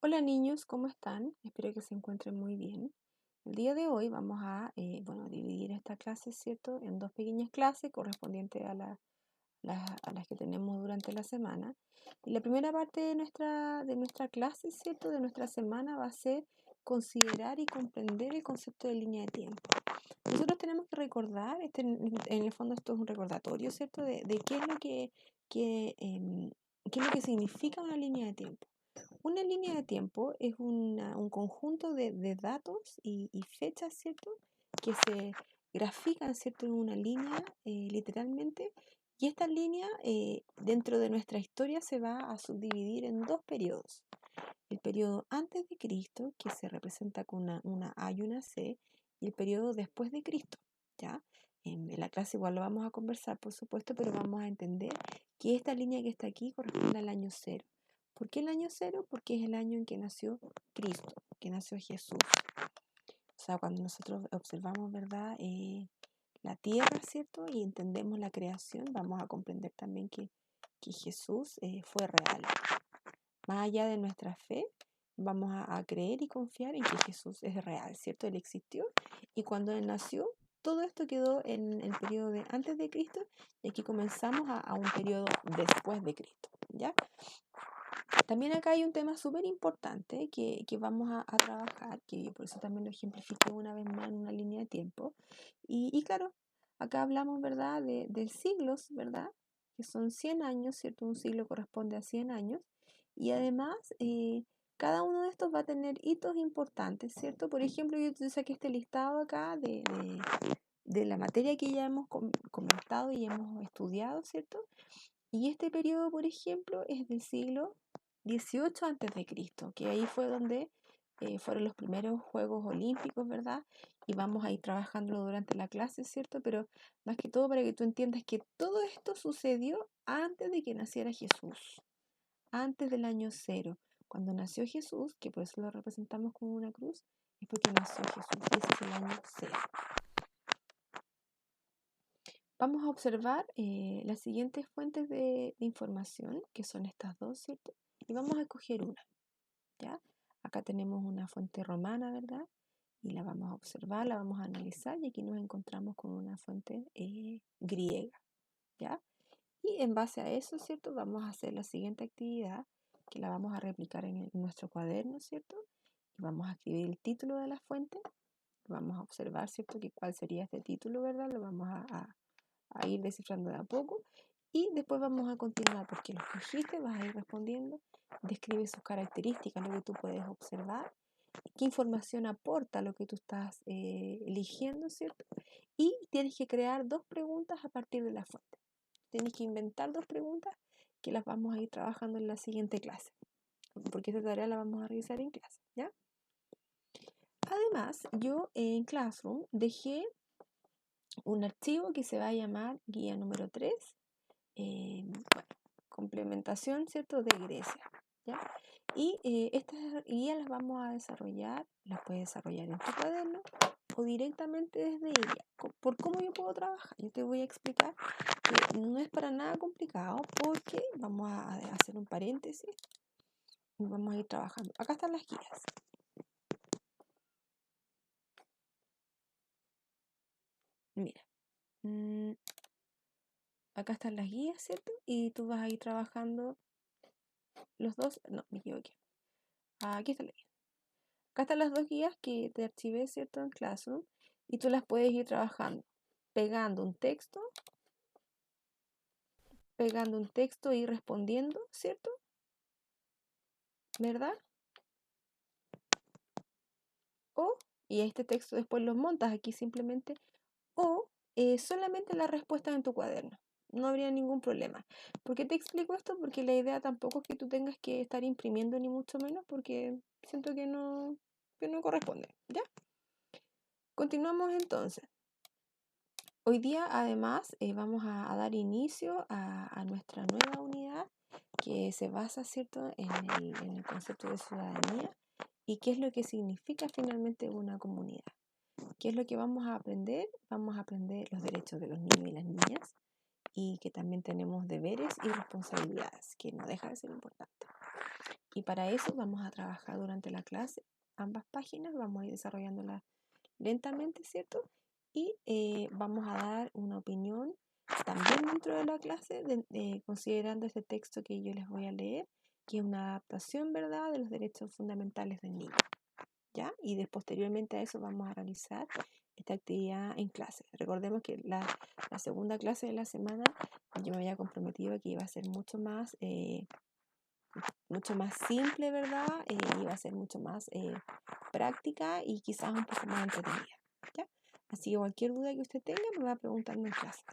Hola niños, ¿cómo están? Espero que se encuentren muy bien. El día de hoy vamos a dividir esta clase, ¿cierto?, en dos pequeñas clases correspondientes a las que tenemos durante la semana. Y la primera parte de nuestra clase, ¿cierto?, de nuestra semana va a ser considerar y comprender el concepto de línea de tiempo. Nosotros tenemos que recordar, en el fondo esto es un recordatorio, ¿cierto?, de qué es lo que significa una línea de tiempo. Una línea de tiempo es un conjunto de datos y fechas, ¿cierto?, que se grafican, ¿cierto?, en una línea, literalmente, y esta línea dentro de nuestra historia se va a subdividir en dos periodos. El periodo antes de Cristo, que se representa con una A y una C, y el periodo después de Cristo, ¿ya? En la clase igual lo vamos a conversar, por supuesto, pero vamos a entender que esta línea que está aquí corresponde al año cero. ¿Por qué el año cero? Porque es el año en que nació Cristo, que nació Jesús. O sea, cuando nosotros observamos, ¿verdad?, la tierra, ¿cierto?, y entendemos la creación, vamos a comprender también que Jesús fue real. Más allá de nuestra fe, vamos a creer y confiar en que Jesús es real, ¿cierto? Él existió y cuando Él nació, todo esto quedó en el periodo de antes de Cristo y aquí comenzamos a un periodo después de Cristo, ¿ya? También acá hay un tema súper importante que vamos a trabajar, que por eso también lo ejemplifiqué una vez más en una línea de tiempo. Y claro, acá hablamos, ¿verdad?, de siglos, ¿verdad?, que son 100 años, ¿cierto? Un siglo corresponde a 100 años. Y además, cada uno de estos va a tener hitos importantes, ¿cierto? Por ejemplo, yo saqué este listado acá de la materia que ya hemos comentado y hemos estudiado, ¿cierto? Y este periodo, por ejemplo, es del siglo 18 antes de Cristo, que ahí fue donde fueron los primeros Juegos Olímpicos, ¿verdad? Y vamos a ir trabajándolo durante la clase, ¿cierto? Pero más que todo para que tú entiendas que todo esto sucedió antes de que naciera Jesús, antes del año cero. Cuando nació Jesús, que por eso lo representamos como una cruz, es porque nació Jesús, y ese es el año cero. Vamos a observar las siguientes fuentes de información, que son estas dos, ¿cierto? Y vamos a escoger una, ¿ya? Acá tenemos una fuente romana, ¿verdad? Y la vamos a observar, la vamos a analizar y aquí nos encontramos con una fuente griega, ¿ya? Y en base a eso, ¿cierto? Vamos a hacer la siguiente actividad, que la vamos a replicar en nuestro cuaderno, ¿cierto? Y vamos a escribir el título de la fuente, vamos a observar, ¿cierto?, que cuál sería este título, ¿verdad? Lo vamos a ir descifrando de a poco y después vamos a continuar porque lo escogiste, vas a ir respondiendo, describe sus características, lo que tú puedes observar, qué información aporta lo que tú estás eligiendo, ¿cierto? Y tienes que crear dos preguntas a partir de la fuente. Tienes que inventar dos preguntas que las vamos a ir trabajando en la siguiente clase, porque esta tarea la vamos a revisar en clase, ¿ya? Además, yo en Classroom dejé un archivo que se va a llamar guía número 3, bueno, complementación, ¿cierto?, de Grecia, ¿ya? Y estas guías las vamos a desarrollar, las puedes desarrollar en tu cuaderno o directamente desde ella. ¿Por cómo yo puedo trabajar? Yo te voy a explicar que no es para nada complicado porque vamos a hacer un paréntesis y vamos a ir trabajando. Acá están las guías. Mira, acá están las guías, ¿cierto? Y tú vas a ir trabajando los dos, no, me equivoqué. Aquí está la guía. Acá están las dos guías que te archivé, ¿cierto?, en Classroom y tú las puedes ir trabajando, pegando un texto y respondiendo, ¿cierto? ¿Verdad? Y este texto después lo montas aquí simplemente, o solamente la respuesta en tu cuaderno. No habría ningún problema. ¿Por qué te explico esto? Porque la idea tampoco es que tú tengas que estar imprimiendo ni mucho menos, porque siento que no corresponde, ¿ya? Continuamos entonces. Hoy día además vamos a dar inicio a nuestra nueva unidad que se basa, ¿cierto?, en el concepto de ciudadanía y qué es lo que significa finalmente una comunidad. ¿Qué es lo que vamos a aprender? Vamos a aprender los derechos de los niños y las niñas y que también tenemos deberes y responsabilidades, que no deja de ser importante. Y para eso vamos a trabajar durante la clase ambas páginas, vamos a ir desarrollándolas lentamente, ¿cierto? Y vamos a dar una opinión también dentro de la clase, considerando este texto que yo les voy a leer, que es una adaptación, ¿verdad?, de los derechos fundamentales del niño, ¿ya? Y posteriormente a eso vamos a realizar esta actividad en clase. Recordemos que la segunda clase de la semana yo me había comprometido a que iba a ser mucho más simple, ¿verdad? Iba a ser mucho más práctica y quizás un poco más entretenida, ¿ya? Así que cualquier duda que usted tenga me va preguntando en clase.